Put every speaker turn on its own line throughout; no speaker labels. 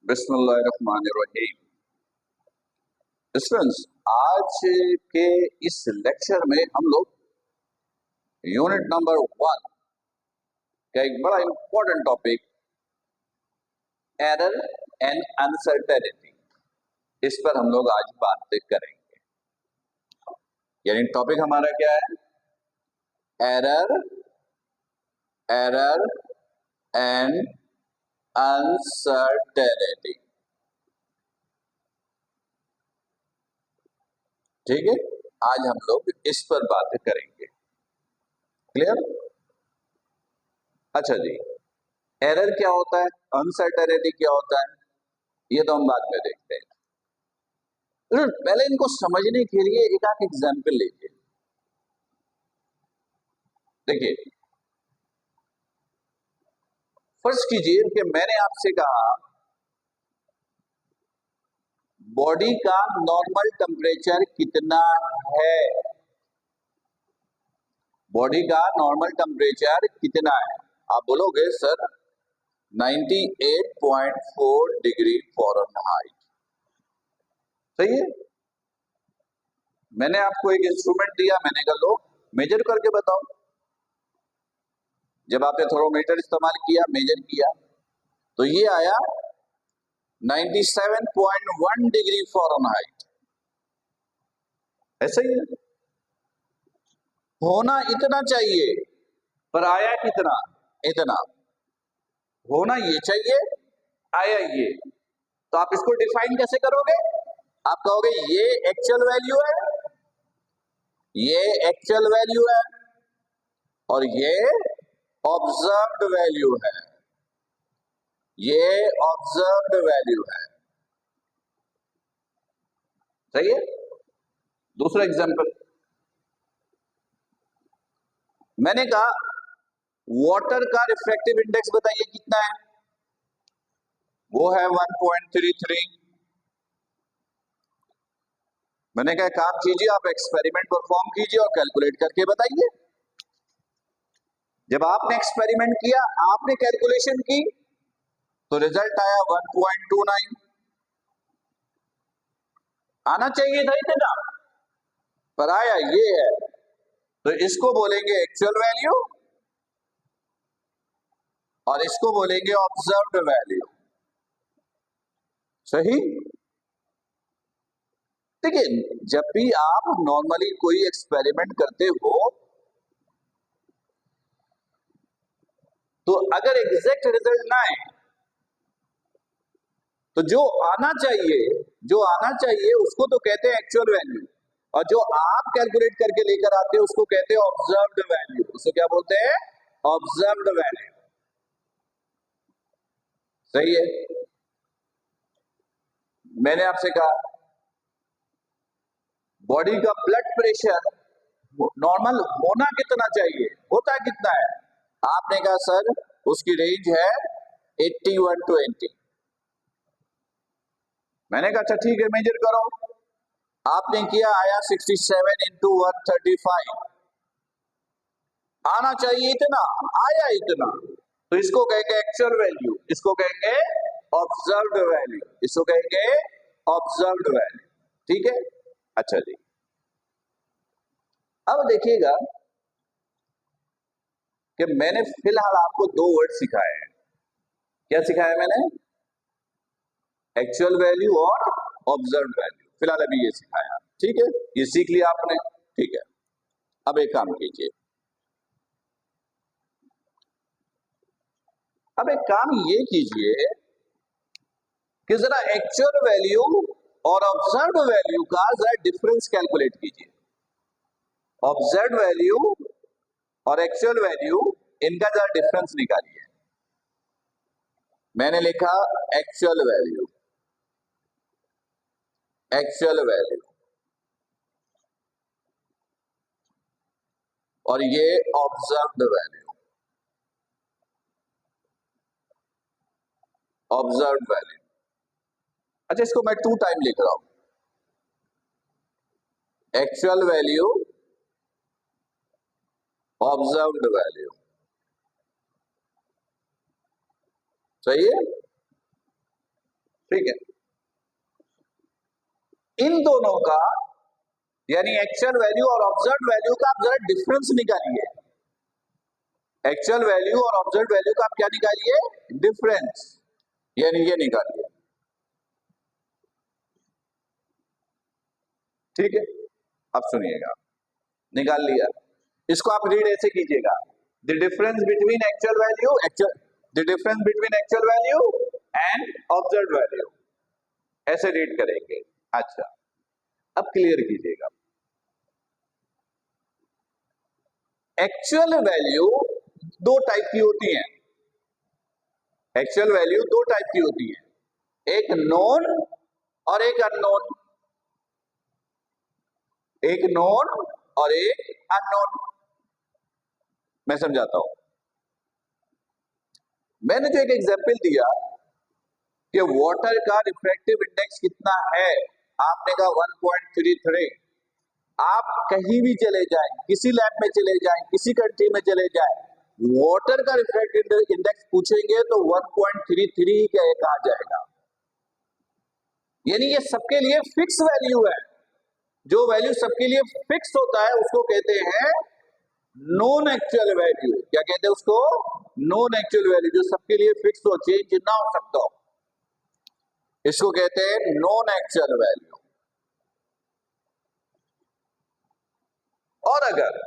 बिस्मिल्लाहिर्रहमानिर्रहीम। स्टूडेंट्स, आज के इस लेक्चर में हम लोग यूनिट नंबर 1 का एक बड़ा important topic error and uncertainty, इस पर हम लोग आज बात करेंगे। यानी टॉपिक हमारा क्या है? Error and uncertainty. ठीक है, आज हम लोग इस पर बात करेंगे। क्लियर? अच्छा जी, एरर क्या होता है, अनसर्टेनिटी क्या होता है, ये तो हम बाद में देखते हैं। तो पहले इनको समझने के लिए एक आध एग्जाम्पल लीजिए। देखिए, फर्ज कीजिए कि मैंने आपसे कहा बॉडी का नॉर्मल टेम्परेचर कितना है। बॉडी का नॉर्मल टेम्परेचर कितना है? आप बोलोगे सर 98.4 डिग्री फ़ारेनहाइट। सही है। मैंने आपको एक इंस्ट्रूमेंट दिया, मैंने कहा लो मेजर करके बताओ। जब आपने थर्मोमीटर इस्तेमाल किया, मेजर किया, तो ये आया 97.1 डिग्री फ़ारेनहाइट। ऐसा ही है, होना इतना चाहिए पर आया कितना? इतना। होना ये चाहिए, आया ये। तो आप इसको डिफाइन कैसे करोगे? आप कहोगे ये एक्चुअल वैल्यू है, ये एक्चुअल वैल्यू है और ये ऑब्जर्व्ड वैल्यू है, ये ऑब्जर्व्ड वैल्यू है। सही है। दूसरा एग्जांपल, मैंने कहा वाटर का रिफ्रैक्टिव इंडेक्स बताइए कितना है। वो है 1.33। मैंने कहा काम कीजिए, आप एक्सपेरिमेंट परफॉर्म कीजिए और कैलकुलेट करके बताइए। जब आपने एक्सपेरिमेंट किया, आपने कैलकुलेशन की, तो रिजल्ट आया 1.29। आना चाहिए था इतना, पर आया ये है। तो इसको बोलेंगे एक्चुअल वैल्यू और इसको बोलेंगे ऑब्जर्व्ड वैल्यू। सही। देखिए, जब भी आप नॉर्मली कोई एक्सपेरिमेंट करते हो, तो अगर एग्जैक्ट रिजल्ट ना आए, तो जो आना चाहिए उसको तो कहते हैं एक्चुअल वैल्यू, और जो आप कैलकुलेट करके लेकर आते हो उसको कहते हैं ऑब्जर्व्ड वैल्यू। उसको क्या बोलते हैं? Observed value. सही है। मैंने आपसे कहा बॉडी का ब्लड प्रेशर नॉर्मल होना कितना चाहिए, होता कितना है? आपने कहा सर उसकी रेंज है 81-20। मैंने कहा अच्छा ठीक है, मेजर करो। आपने किया, आया 67/135। आना चाहिए इतना, आया इतना। तो इसको कहेंगे एक्चुअल वैल्यू, इसको कहेंगे ऑब्जर्व्ड वैल्यू, इसको कहेंगे ऑब्जर्व्ड वैल्यू। ठीक है। अच्छा जी, अब देखिएगा कि मैंने फिलहाल आपको दो वर्ड सिखाए हैं। क्या सिखाया मैंने? एक्चुअल वैल्यू और ऑब्जर्व्ड वैल्यू। फिलहाल अभी ये सिखाया। ठीक है, ये सीख लिया आपने। ठीक है, अब एक काम कीजिए, अब एक काम ये कीजिए कि जरा एक्चुअल वैल्यू और ऑब्जर्व्ड वैल्यू का जरा डिफरेंस कैलकुलेट कीजिए। ऑब्जर्व्ड वैल्यू और एक्चुअल वैल्यू, इनका जरा डिफरेंस निकालिए। मैंने लिखा एक्चुअल वैल्यू, एक्चुअल वैल्यू, और ये ऑब्जर्व्ड वैल्यू, ऑब्जर्व्ड वैल्यू। अच्छा, इसको मैं 2 टाइम लिख रहा हूं, एक्चुअल वैल्यू, ऑब्जर्व्ड वैल्यू। सही है। ठीक है, इन दोनों का यानी एक्चुअल वैल्यू और ऑब्जर्व वैल्यू का आप जरा डिफरेंस निकालिए। एक्चुअल वैल्यू और ऑब्जर्व वैल्यू का आप क्या निकालिए? डिफरेंस, यानी ये निकालिए। ठीक है, अब सुनिएगा, निकाल लिया, इसको आप रीड ऐसे कीजिएगा, the difference between actual value the difference between actual value and observe value, ऐसे रीड करेंगे। अच्छा, अब क्लियर कीजिएगा, एक्चुअल वैल्यू दो टाइप की होती है। एक्चुअल वैल्यू दो टाइप की होती है, एक नोन और एक अननोन। एक नोन और एक अननोन। मैं समझाता हूं। मैंने जो एक एग्जांपल दिया कि वाटर का रिफ्रैक्टिव इंडेक्स कितना है, आपने कहा 1.33। आप कहीं भी चले जाएं, किसी लैब में चले जाएं, किसी कंट्री में चले जाएं, वाटर का रिफ्रैक्टिव इंडेक्स पूछेंगे तो 1.33 ही कहा जाएगा। यानी ये सबके लिए फिक्स वैल्यू है। जो वैल्यू सबके लिए फिक्स होता है उसको कहते हैं नॉन एक्चुअल वैल्यू। क्या कहते हैं उसको? नॉन एक्चुअल वैल्यू, जो सबके लिए फिक्स हो, चेंज ना हो सकता हो, इसको कहते हैं नॉन एक्चुअल वैल्यू। और अगर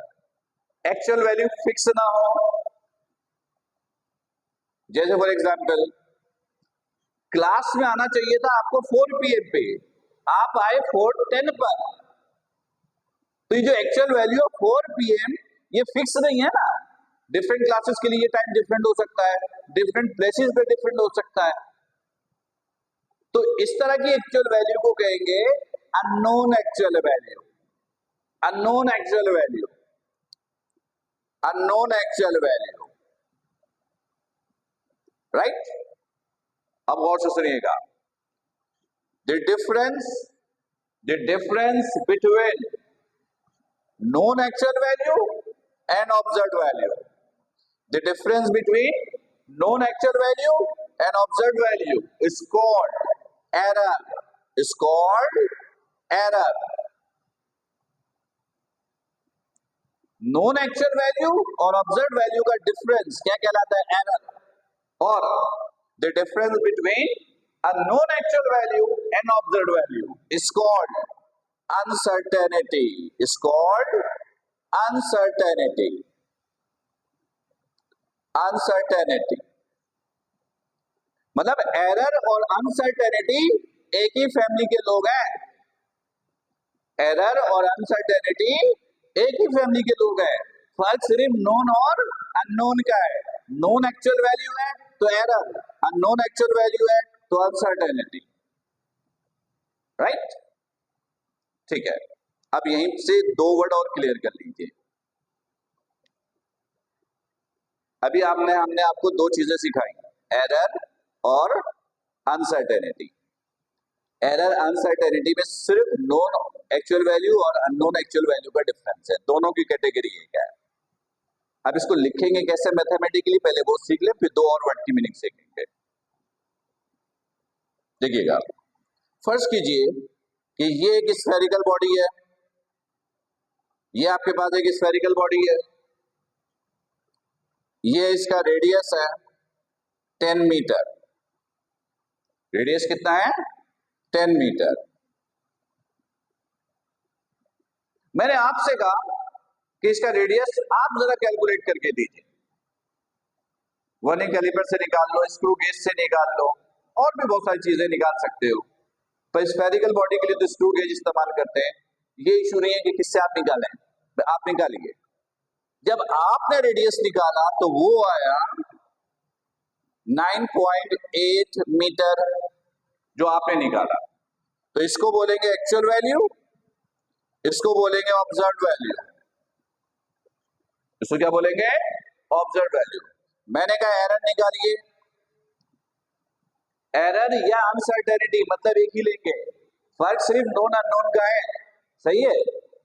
एक्चुअल वैल्यू फिक्स ना हो, जैसे फॉर एग्जांपल क्लास में आना चाहिए था आपको 4 PM पे, आप आए 4:10 पर, तो ये जो एक्चुअल वैल्यू है 4 PM ये फिक्स नहीं है ना। डिफरेंट क्लासेस के लिए टाइम डिफरेंट हो सकता है, डिफरेंट प्लेसेस पे डिफरेंट हो सकता है। तो इस तरह की एक्चुअल वैल्यू को कहेंगे unknown actual value. Unknown actual value, unknown actual value, right. अब गौर से सुनिएगा, the difference between known actual value and observed value. The difference between known actual value and observed value is called error. Is called error. Known actual value और observed value का difference क्या कहलाता है? Error. और the difference between a known actual value and observed value is called uncertainty. Is called uncertainty. Uncertainty मतलब error और uncertainty एक ही family के लोग हैं। एरर और अनसर्टेनिटी एक ही फैमिली के लोग हैं, फर्क सिर्फ नोन और अननोन का है। नोन एक्चुअल वैल्यू है तो एरर, अननोन एक्चुअल वैल्यू है तो अनसर्टेनिटी, राइट। ठीक है, अब यहीं से दो वर्ड और क्लियर कर लीजिए। अभी हमने आपको दो चीजें सिखाई, एरर और अनसर्टेनिटी। एरर अनसर्टेनिटी में सिर्फ नोन एक्चुअल वैल्यू और अननोन एक्चुअल वैल्यू का डिफरेंस है, दोनों की कैटेगरी एक है। अब इसको लिखेंगे कैसे मैथमेटिकली, पहले वो सीख ले, फिर दो और वर्ड की मीनिंग सीखेंगे। देखिएगा, फर्स्ट कीजिए कि ये एक स्फेरिकल बॉडी है, ये आपके पास एक स्फेरिकल बॉडी है, ये इसका रेडियस है 10 मीटर। रेडियस कितना है? 10 मीटर। मैंने आपसे कहा कि इसका रेडियस आप जरा कैलकुलेट करके दीजिए। वर्निंग कैलिपर से निकाल लो, स्क्रू गेज से निकाल लो, और भी बहुत सारी चीजें निकाल सकते हो, पर स्फेरिकल बॉडी के लिए तो स्क्रू गेज इस्तेमाल करते हैं। ये इशू नहीं है कि किससे आप निकालें, आप निकालिए। जब आपने रेडियस निकाला तो वो आया 9.8 मीटर जो आपने निकाला। तो इसको बोलेंगे एक्चुअल वैल्यू, इसको बोलेंगे ऑब्जर्व्ड वैल्यू। इसको क्या बोलेंगे? Observed value. मैंने कहा एरर निकालिए। एरर या अनसर्टेनिटी मतलब एक ही लेंगे, फर्क सिर्फ नोन अननोन का है, सही है।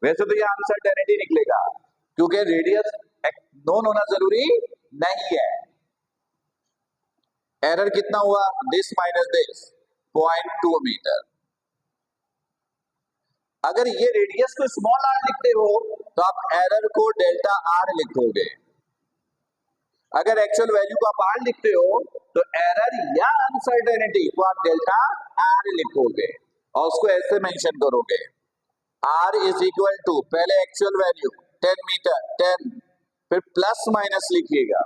वैसे तो यह अनसर्टेनिटी निकलेगा क्योंकि रेडियस नोन होना जरूरी नहीं है। एरर कितना हुआ? This minus this, 0.2 metre. अगर ये रेडियस को स्मॉल r लिखते हो तो आप एरर को डेल्टा r लिखोगे। अगर एक्चुअल वैल्यू को आप r लिखते हो तो एरर या अनसर्टेनिटी को आप डेल्टा r लिखोगे और उसको ऐसे मेंशन करोगे, r इज इक्वल टू पहले एक्चुअल वैल्यू 10 मीटर 10, फिर प्लस माइनस लिखिएगा,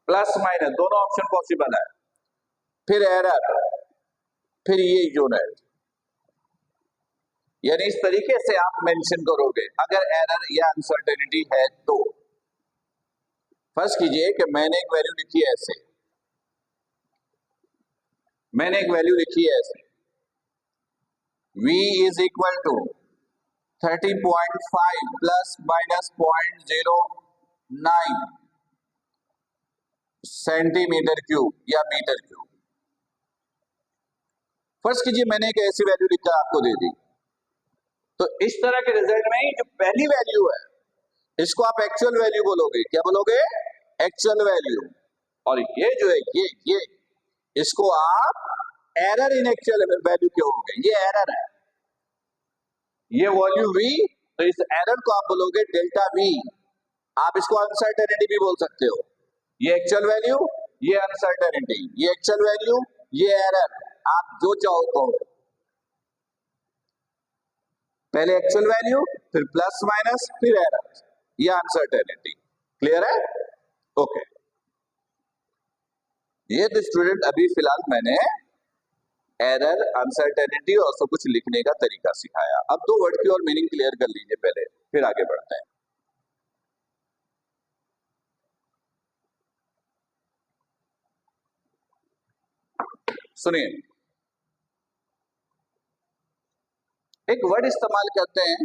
प्लस माइनस दोनों ऑप्शन पॉसिबल है, फिर एरर, फिर ये यूनिट। यानी इस तरीके से आप मेंशन करोगे अगर एरर या अनसर्टेनिटी है तो। फर्स्ट कीजिए कि मैंने एक वैल्यू लिखी है ऐसे, मैंने एक वैल्यू लिखी है ऐसे, v is equal to 30.5 plus minus 0.09 centimetre cube या मीटर क्यूब। फर्स्ट कीजिए मैंने एक ऐसी वैल्यू लिखकर आपको दे दी, तो इस तरह के रिजल्ट में जो पहली वैल्यू है इसको आप एक्चुअल वैल्यू बोलोगे। क्या बोलोगे? Actual value. और ये जो है ये इसको आप एरर इन एक्चुअल वैल्यू कहोगे, ये एरर है, ये वॉल्यूम v, तो इस एरर को आप बोलोगे डेल्टा v। आप इसको अनसर्टेनिटी भी बोल सकते हो, ये एक्चुअल वैल्यू, ये अनसर्टेनिटी, ये एक्चुअल वैल्यू, ये एरर, आप जो चाहो कहो। पहले एक्चुअल वैल्यू, फिर प्लस माइनस, फिर एरर, या अनसर्टेनिटी। क्लियर है? ओके। ये तो स्टूडेंट अभी फिलहाल मैंने एरर, अनसर्टेनिटी और सब कुछ लिखने का तरीका सिखाया। अब दो वर्ड की और मीनिंग क्लियर कर लीजिए पहले, फिर आगे बढ़ते हैं। सुनिए, एक वर्ड इस्तेमाल करते हैं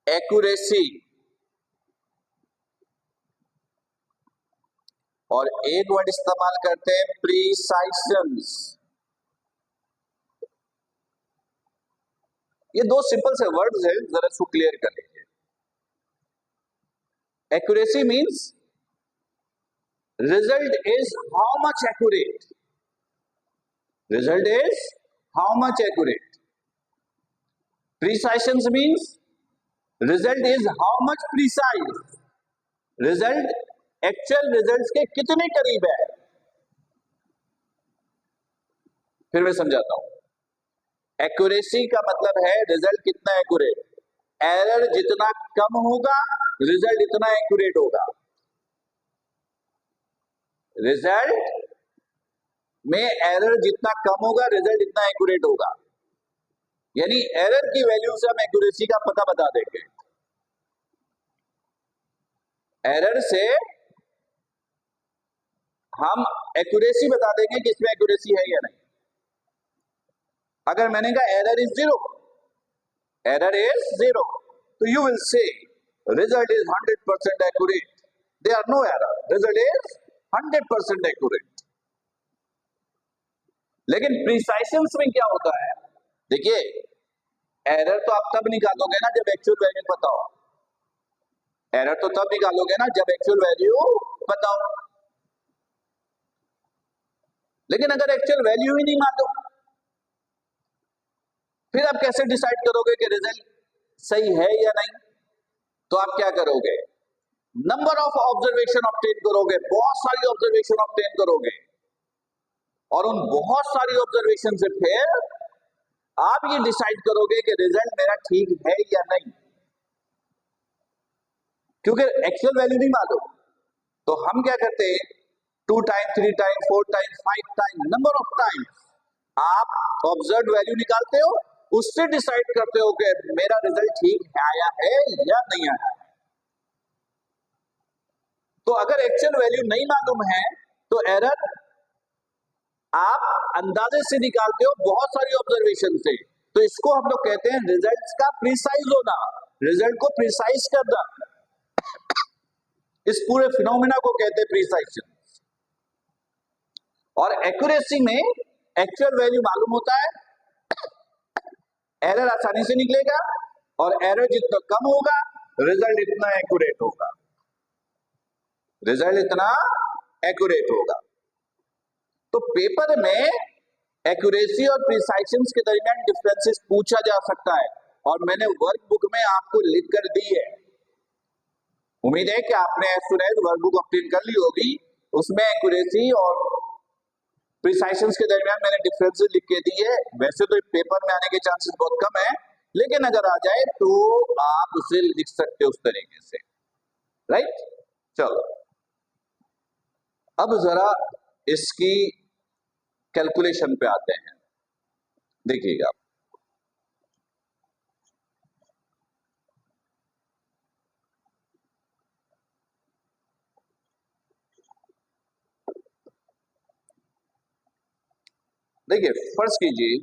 एक्यूरेसी, और एक वर्ड इस्तेमाल करते हैं प्रिसाइशंस। ये दो सिंपल से वर्ड्स हैं, जरा इसको क्लियर कर लीजिए। Accuracy means result is how much accurate, result is how much accurate. Precisions means result is how much precise, result actual results के कितने करीब है। फिर मैं समझाता हूं। एक्यूरेसी का मतलब है रिजल्ट कितना एक्यूरेट, एरर जितना कम होगा रिजल्ट इतना एक्यूरेट होगा। रिजल्ट में एरर जितना कम होगा रिजल्ट इतना एक्यूरेट होगा। यानी एरर की वैल्यू से हम एक्यूरेसी का पता बता देंगे। एरर से हम एक्यूरेसी बता देंगे कि इसमें एक्यूरेसी है या नहीं। अगर मैंने कहा एरर इज 0, एरर इज 0, तो you will say result is 100% accurate, there are no error, result is 100% accurate. लेकिन प्रिसाइशंस में क्या होता है? देखिए, एरर तो आप तब निकालोगे ना जब एक्चुअल वैल्यू पता हो, एरर तो तब निकालोगे ना जब एक्चुअल वैल्यू पता हो। लेकिन अगर एक्चुअल वैल्यू ही नहीं मालूम, फिर आप कैसे डिसाइड करोगे कि रिजल्ट सही है या नहीं? तो आप क्या करोगे? नंबर ऑफ ऑब्जर्वेशन ऑब्टेन करोगे, बहुत सारी ऑब्जर्वेशन ऑब्टेन करोगे, और उन बहुत सारी ऑब्जर्वेशन से फिर आप ये डिसाइड करोगे कि रिजल्ट मेरा ठीक है या नहीं। क्योंकि एक्चुअल वैल्यू नहीं मालूम, तो हम क्या करते हैं, 2 time 3 time 4 time 5 time, number of time आप ऑब्जर्व वैल्यू निकालते हो, उससे डिसाइड करते हो कि मेरा रिजल्ट ठीक आया है या नहीं आया है। तो अगर एक्चुअल वैल्यू नहीं मालूम है तो एरर आप अंदाजे से निकालते हो बहुत सारी ऑब्जर्वेशन से, तो इसको हम लोग कहते हैं रिजल्ट्स का प्रिसाइज होना, रिजल्ट को प्रिसाइज करना। इस पूरे फिनोमेना को कहते हैं प्रिसाइजन। और एक्यूरेसी में एक्चुअल वैल्यू मालूम होता है, एरर आसानी से निकलेगा, और एरर जितना कम होगा रिजल्ट इतना एक्यूरेट होगा, रिजल्ट इतना एक्यूरेट होगा। तो पेपर में एक्यूरेसी और प्रिसाइशन के दरमियान डिफरेंसेस पूछा जा सकता है, और मैंने वर्कबुक में आपको लिख कर दी है। उम्मीद है कि आपने वर्कबुक ऑब्टेन कर ली होगी, उसमें एक्यूरेसी और प्रिसाइशन के दरमियान मैंने डिफरेंसेस लिख के दी है। वैसे तो पेपर में आने के चांसेस बहुत कम है, लेकिन अगर आ जाए तो आप उसे लिख सकते हो उस तरीके से, राइट। चलो अब जरा इसकी कैलकुलेशन पे आते हैं। देखिएगा, देखिए फर्स्ट कीजिए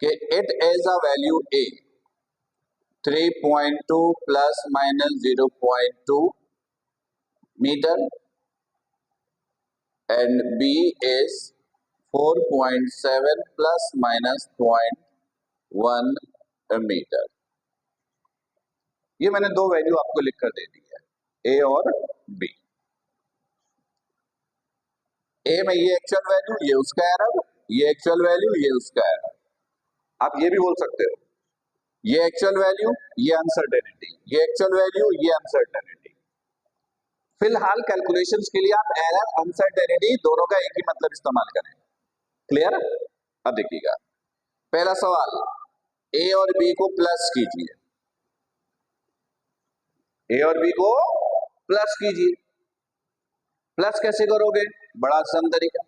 कि it as a value A 3.2 plus minus 0.2 metre and B is 4.7 plus minus 0.1 metre. ये मैंने दो वैल्यू आपको लिख कर दे दी है, ए और बी। ए में ये एक्चुअल वैल्यू, ये उसका एरर, ये एक्चुअल वैल्यू, ये उसका एरर। आप ये भी बोल सकते हो ये एक्चुअल वैल्यू, ये अनसर्टेनिटी, ये एक्चुअल वैल्यू, ये अनसर्टेनिटी। फिलहाल कैलकुलेशंस के लिए आप एरर अनसर्टेनिटी दोनों का एक ही मतलब इस्तेमाल करें। क्लियर? अब देखिएगा, पहला सवाल, ए और बी को प्लस कीजिए, ए और बी को प्लस कीजिए। प्लस कैसे करोगे? बड़ा आसान तरीका,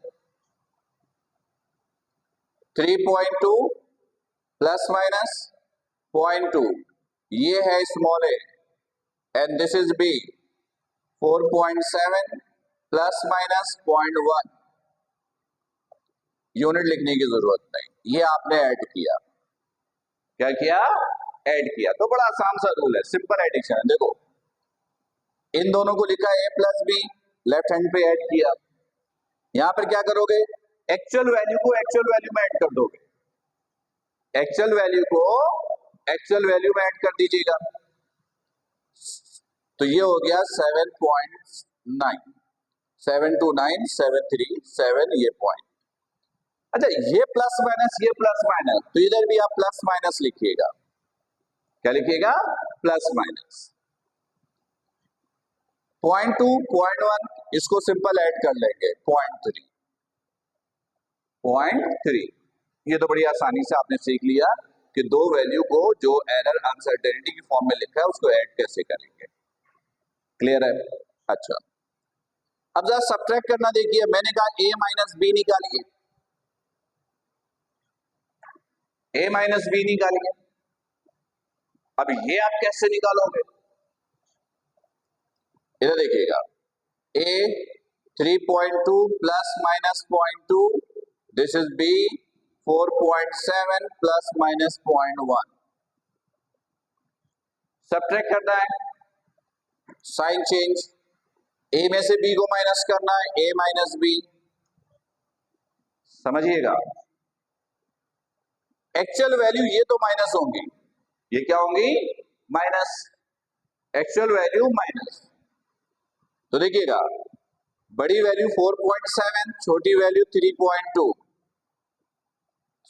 3.2 प्लस माइनस 0.2, ये है small A and this is B, 4.7 plus minus 0.1। Unit लिखने की जरूरत नहीं, ये आपने ऐड किया। क्या किया? ऐड किया। तो बड़ा आसान सा रूल है, सिंपल एडिशन। देखो इन दोनों को लिखा ए प्लस बी, लेफ्ट हैंड पे ऐड किया। यहां पर क्या करोगे? एक्चुअल वैल्यू को एक्चुअल वैल्यू में ऐड कर दोगे, एक्चुअल वैल्यू को एक्चुअल वैल्यू में ऐड कर दीजिएगा। तो ये हो गया 7.9, 729 737, ये पॉइंट। अच्छा, ये प्लस माइनस, ये प्लस माइनस, तो इधर भी आप प्लस माइनस लिखिएगा। क्या लिखिएगा? Plus minus. 0.2 0.1, इसको सिंपल ऐड कर लेंगे, 0.3 0.3। ये तो बड़ी आसानी से आपने सीख लिया कि दो वैल्यू को जो एरर अनसर्टेनिटी की फॉर्म में लिखा है उसको ऐड कैसे करेंगे। क्लियर है? अच्छा, अब जरा सब्ट्रैक्ट करना देखिए। मैंने कहा a माइनस बी निकालिए, a माइनस बी निकालिए। अब ये आप कैसे निकालोगे? इधर देखिएगा, a 3.2 plus minus 0.2, this is b 4.7 plus minus 0.1। Subtract करना है, साइन चेंज, a में से b को माइनस करना है, a माइनस बी। समझिएगा, एक्चुअल वैल्यू ये तो माइनस होंगी, ये क्या होंगी? माइनस। Actual value minus. तो देखिएगा, बड़ी वैल्यू 4.7, छोटी वैल्यू 3.2,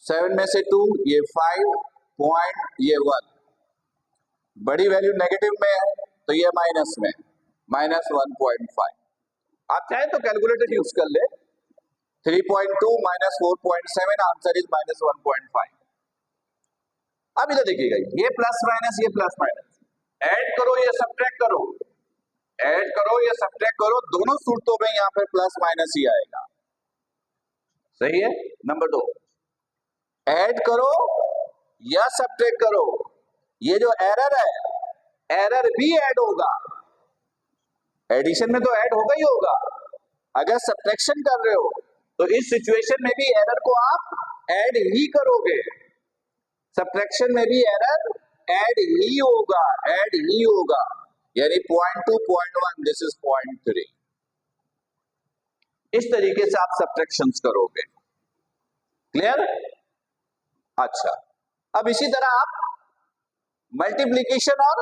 7 में से 2, ये 5 पॉइंट, ये 1। बड़ी वैल्यू नेगेटिव में है तो ये माइनस में, माइनस 1.5। आप चाहे तो कैलकुलेटर यूज कर ले, 3.2 माइनस 4.7, आंसर इज माइनस 1.5। अब इधर देखिएगा, ये प्लस माइनस, ये प्लस माइनस, ऐड करो ये सब्ट्रैक्ट करो, ऐड करो ये सब्ट्रैक्ट करो, दोनों सूरतों में यहां पर प्लस माइनस ही आएगा। सही है? नंबर 2, ऐड करो या सब्ट्रैक्ट करो, ये जो एरर है, एरर भी ऐड होगा। एडिशन में तो ऐड होगा ही होगा, अगर सब्ट्रैक्शन कर रहे हो तो इस सिचुएशन में भी एरर को आप ऐड ही करोगे। सब्ट्रैक्शन में भी एरर ऐड ही होगा, ऐड ही होगा। यानी 0.2 0.1, दिस इज 0.3। इस तरीके से आप सब्ट्रैक्शंस करोगे। क्लियर? अच्छा, अब इसी तरह आप मल्टीप्लीकेशन और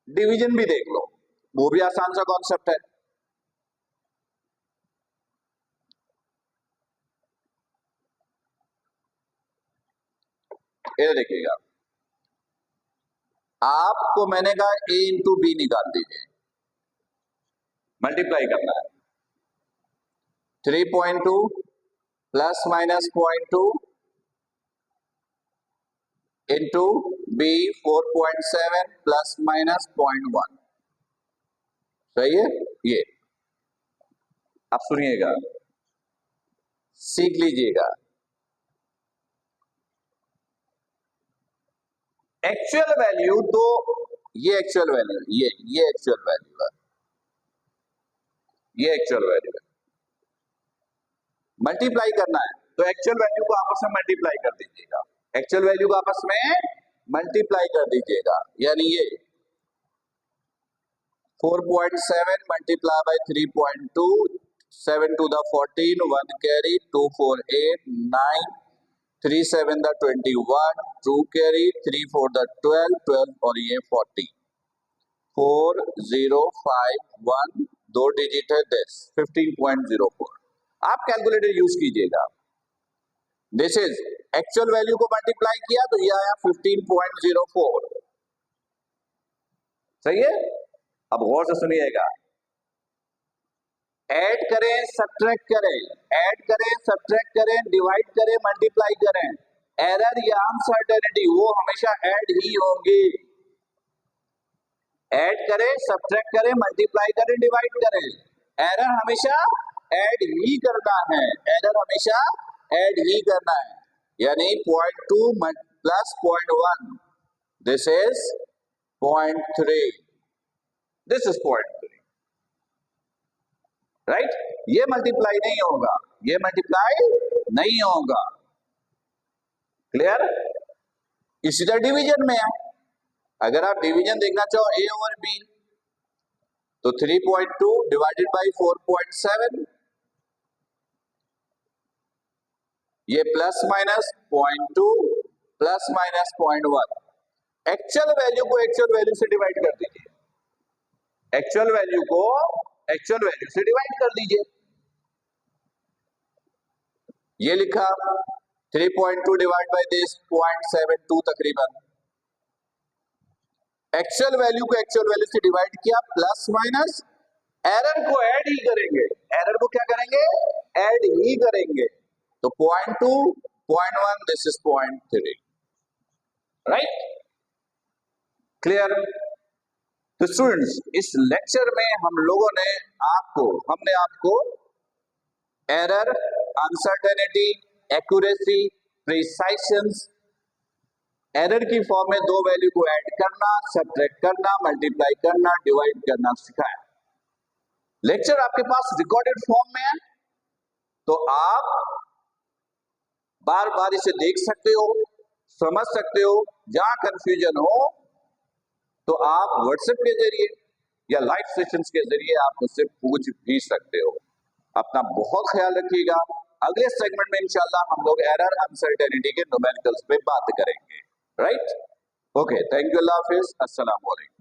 डिवीजन भी देख लो, वो भी आसान सा कॉन्सेप्ट है। ये देखिएगा, आपको मैंने कहा a इंटू बी निकाल दीजिए, मल्टीप्लाई करना है। 3.2 plus minus 0.2 into B 4.7 plus minus 0.1, सही है। ये अब सुनिएगा, सीख लीजिएगा। एक्चुअल वैल्यू तो ये एक्चुअल वैल्यू, ये एक्चुअल वैल्यू है, ये एक्चुअल वैल्यू है। मल्टीप्लाई करना है तो एक्चुअल वैल्यू को आपस में मल्टीप्लाई कर दीजिएगा, एक्चुअल वैल्यू को आपस में मल्टीप्लाई कर दीजिएगा। यानी ये 4.7 multiply by 3.2, 7 to the 14, 1 carry, 2 4 8 9, 3 7 the 21, 2 carry, 3 4 the 12, 12 और ये 40, 4 0 5 1, 2 डिजिट है, दिस 15.04। आप कैलकुलेटर यूज कीजिएगा। दिस इज एक्चुअल वैल्यू को मल्टीप्लाई किया तो ये आया 15.04, सही है। अब गौर से सुनिएगा, ऐड करें सब्ट्रैक्ट करें, ऐड करें सब्ट्रैक्ट करें, डिवाइड करें मल्टीप्लाई करें, एरर या अनसर्टेनिटी वो हमेशा ऐड ही होंगी। ऐड करें सब्ट्रैक्ट करें मल्टीप्लाई करें डिवाइड करें, एरर हमेशा ऐड ही करना है, एरर हमेशा ऐड ही करना है। यानी 0.2 plus 0.1, this is 0.3, this is 0.3, right. ये मल्टीप्लाई नहीं होगा, ये मल्टीप्लाई नहीं होगा, क्लियर। इसी तरह डिवीजन में है, अगर आप डिवीजन देखना चाहो ए ओवर बी तो 3.2 डिवाइडेड बाई 4.7, ये plus minus 0.2 plus minus 0.1। Actual value को एक्चुअल वैल्यू से डिवाइड कर दीजिए, एक्चुअल वैल्यू को एक्चुअल वैल्यू से डिवाइड कर दीजिए। ये लिखा 3.2 डिवाइड बाई दिस 0.72 तकरीबन। एक्चुअल वैल्यू को एक्चुअल वैल्यू से डिवाइड किया, प्लस माइनस, एरर को ऐड ही करेंगे, एरर को क्या करेंगे, ऐड ही करेंगे। तो 0.2 0.1, दिस इज 0.3, राइट, क्लियर। तो स्टूडेंट्स, इस लेक्चर में हमने आपको एरर, अनसर्टेनिटी, एक्यूरेसी, प्रिसाइशंस, एरर की फॉर्म में दो वैल्यू को ऐड करना, सब्ट्रैक्ट करना, मल्टीप्लाई करना, डिवाइड करना सिखाया। लेक्चर आपके पास रिकॉर्डेड फॉर्म में है, तो आप बार बार इसे देख सकते हो, समझ सकते हो। जहां कंफ्यूजन हो तो आप व्हाट्सएप के जरिए या लाइव सेशंस के जरिए आप मुझसे पूछ भी सकते हो। अपना बहुत ख्याल रखिएगा। अगले सेगमेंट में इंशाल्लाह हम लोग एरर, अनसर्टेनिटी के न्यूमेरिकल्स पे बात करेंगे, राइट। ओके, थैंक यू, अल्लाह हाफिज, अस्सलाम वालेकुम।